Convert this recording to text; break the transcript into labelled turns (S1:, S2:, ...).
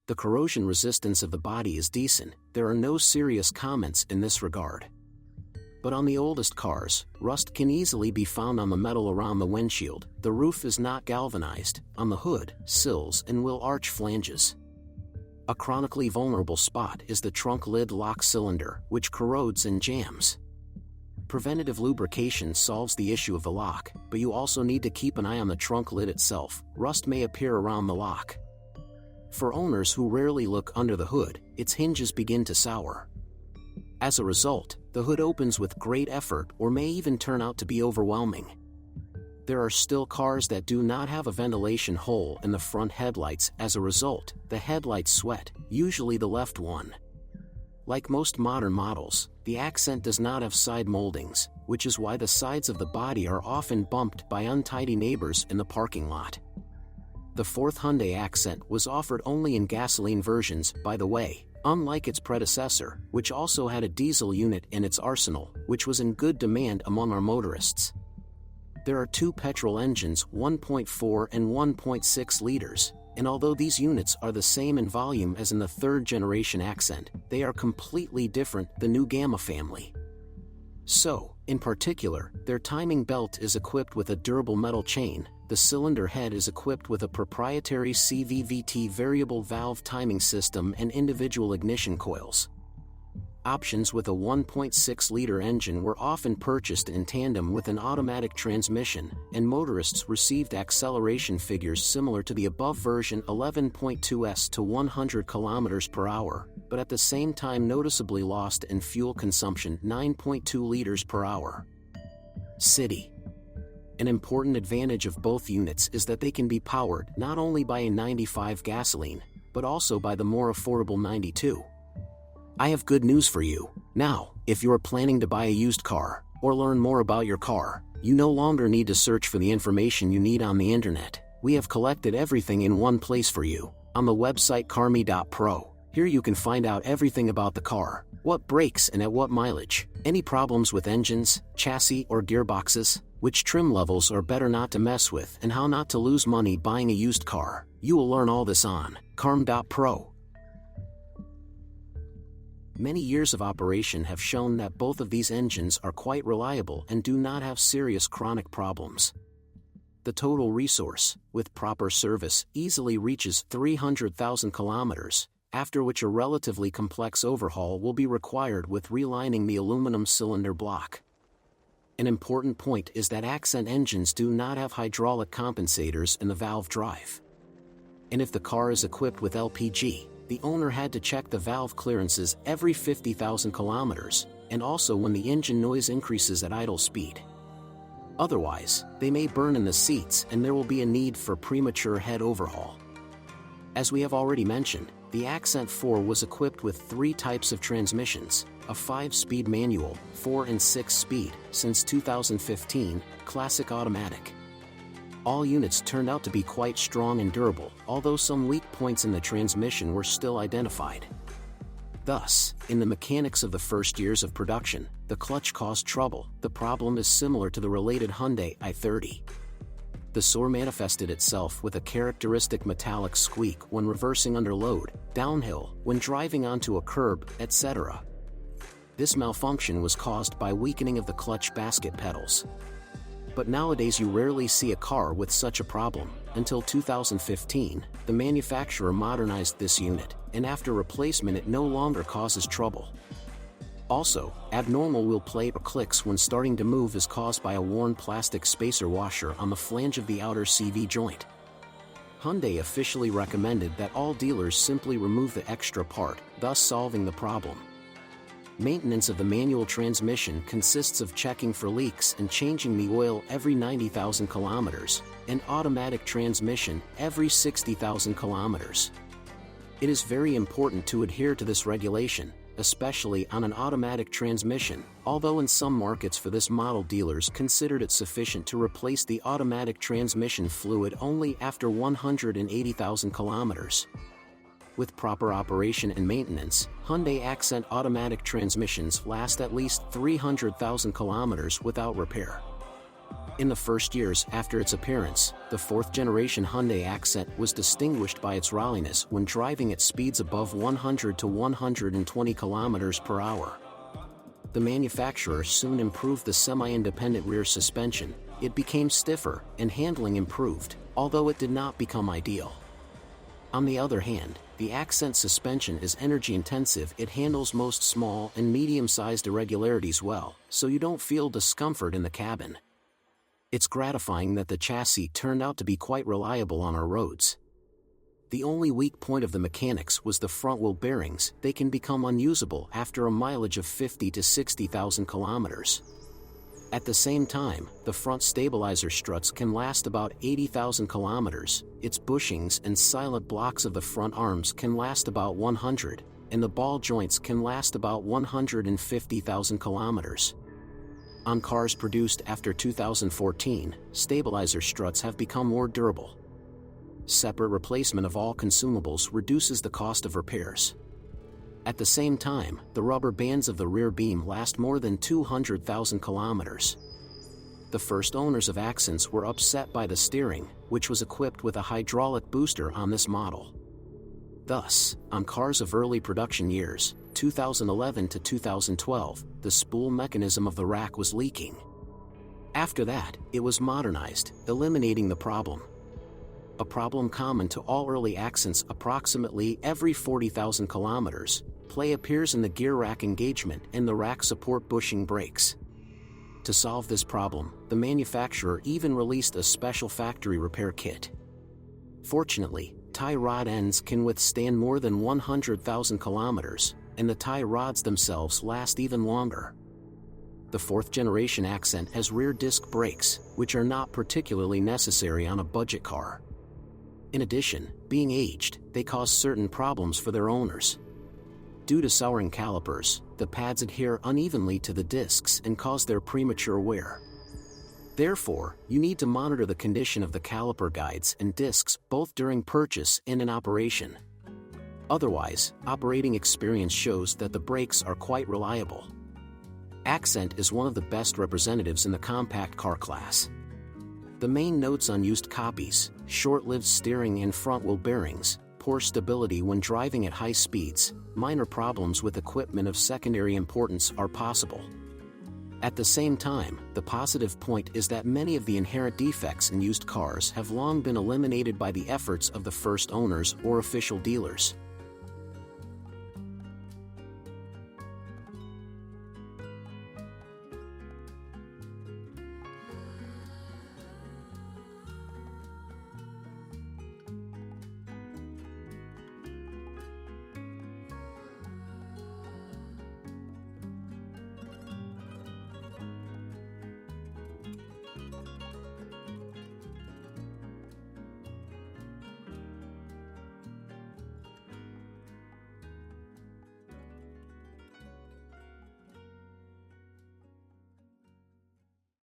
S1: The corrosion resistance of the body is decent, there are no serious comments in this regard. But on the oldest cars, rust can easily be found on the metal around the windshield, the roof is not galvanized, on the hood, sills and wheel arch flanges. A chronically vulnerable spot is the trunk lid lock cylinder, which corrodes and jams. Preventative lubrication solves the issue of the lock, but you also need to keep an eye on the trunk lid itself, rust may appear around the lock. For owners who rarely look under the hood, its hinges begin to sour. As a result, the hood opens with great effort or may even turn out to be overwhelming. There are still cars that do not have a ventilation hole in the front headlights. As a result, the headlights sweat, usually the left one. Like most modern models, the Accent does not have side moldings, which is why the sides of the body are often bumped by untidy neighbors in the parking lot. The fourth Hyundai Accent was offered only in gasoline versions, by the way, unlike its predecessor, which also had a diesel unit in its arsenal, which was in good demand among our motorists. There are two petrol engines, 1.4 and 1.6 liters, and although these units are the same in volume as in the third-generation Accent, they are completely different, the new Gamma family. So, in particular, their timing belt is equipped with a durable metal chain, the cylinder head is equipped with a proprietary CVVT variable valve timing system and individual ignition coils. Options with a 1.6-liter engine were often purchased in tandem with an automatic transmission, and motorists received acceleration figures similar to the above version 11.2s to 100 km per hour, but at the same time noticeably lost in fuel consumption 9.2 liters per hour. City. An important advantage of both units is that they can be powered not only by a 95 gasoline, but also by the more affordable 92. I have good news for you. Now, if you're planning to buy a used car, or learn more about your car, you no longer need to search for the information you need on the internet. We have collected everything in one place for you, on the website carme.pro. Here you can find out everything about the car, what brakes and at what mileage, any problems with engines, chassis or gearboxes, which trim levels are better not to mess with, and how not to lose money buying a used car. You will learn all this on carme.pro. Many years of operation have shown that both of these engines are quite reliable and do not have serious chronic problems. The total resource, with proper service, easily reaches 300,000 kilometers, after which a relatively complex overhaul will be required with relining the aluminum cylinder block. An important point is that Accent engines do not have hydraulic compensators in the valve drive. And if the car is equipped with LPG, the owner had to check the valve clearances every 50,000 kilometers, and also when the engine noise increases at idle speed. Otherwise, they may burn in the seats and there will be a need for premature head overhaul. As we have already mentioned, the Accent 4 was equipped with 3 types of transmissions, a 5-speed manual, 4 and 6-speed, since 2015, classic automatic. All units turned out to be quite strong and durable, although some weak points in the transmission were still identified. Thus, in the mechanics of the first years of production, the clutch caused trouble. The problem is similar to the related Hyundai i30. The sore manifested itself with a characteristic metallic squeak when reversing under load, downhill, when driving onto a curb, etc. This malfunction was caused by weakening of the clutch basket pedals. But nowadays you rarely see a car with such a problem. Until 2015, the manufacturer modernized this unit, and after replacement it no longer causes trouble. Also, abnormal wheel plate or clicks when starting to move is caused by a worn plastic spacer washer on the flange of the outer CV joint. Hyundai officially recommended that all dealers simply remove the extra part, thus solving the problem. Maintenance of the manual transmission consists of checking for leaks and changing the oil every 90,000 kilometers, and automatic transmission every 60,000 kilometers. It is very important to adhere to this regulation, especially on an automatic transmission, although in some markets for this model dealers considered it sufficient to replace the automatic transmission fluid only after 180,000 kilometers. With proper operation and maintenance, Hyundai Accent automatic transmissions last at least 300,000 kilometers without repair. In the first years after its appearance, the fourth-generation Hyundai Accent was distinguished by its ralliness when driving at speeds above 100 to 120 km per hour. The manufacturer soon improved the semi-independent rear suspension. It became stiffer, and handling improved, although it did not become ideal. On the other hand, the Accent suspension is energy-intensive. It handles most small and medium-sized irregularities well, so you don't feel discomfort in the cabin. It's gratifying that the chassis turned out to be quite reliable on our roads. The only weak point of the mechanics was the front wheel bearings. They can become unusable after a mileage of 50 to 60,000 kilometers. At the same time, the front stabilizer struts can last about 80,000 kilometers, its bushings and silent blocks of the front arms can last about 100, and the ball joints can last about 150,000 kilometers. On cars produced after 2014, stabilizer struts have become more durable. Separate replacement of all consumables reduces the cost of repairs. At the same time, the rubber bands of the rear beam last more than 200,000 kilometers. The first owners of Accents were upset by the steering, which was equipped with a hydraulic booster on this model. Thus, on cars of early production years, 2011 to 2012, the spool mechanism of the rack was leaking. After that, it was modernized, eliminating the problem. A problem common to all early Accents approximately every 40,000 kilometers, play appears in the gear rack engagement and the rack support bushing brakes. To solve this problem, the manufacturer even released a special factory repair kit. Fortunately, tie rod ends can withstand more than 100,000 kilometers, and the tie rods themselves last even longer. The fourth-generation Accent has rear disc brakes, which are not particularly necessary on a budget car. In addition, being aged, they cause certain problems for their owners. Due to souring calipers, the pads adhere unevenly to the discs and cause their premature wear. Therefore, you need to monitor the condition of the caliper guides and discs both during purchase and in operation. Otherwise, operating experience shows that the brakes are quite reliable. Accent is one of the best representatives in the compact car class. The main notes on used copies: short-lived steering and front wheel bearings, poor stability when driving at high speeds, minor problems with equipment of secondary importance are possible. At the same time, the positive point is that many of the inherent defects in used cars have long been eliminated by the efforts of the first owners or official dealers.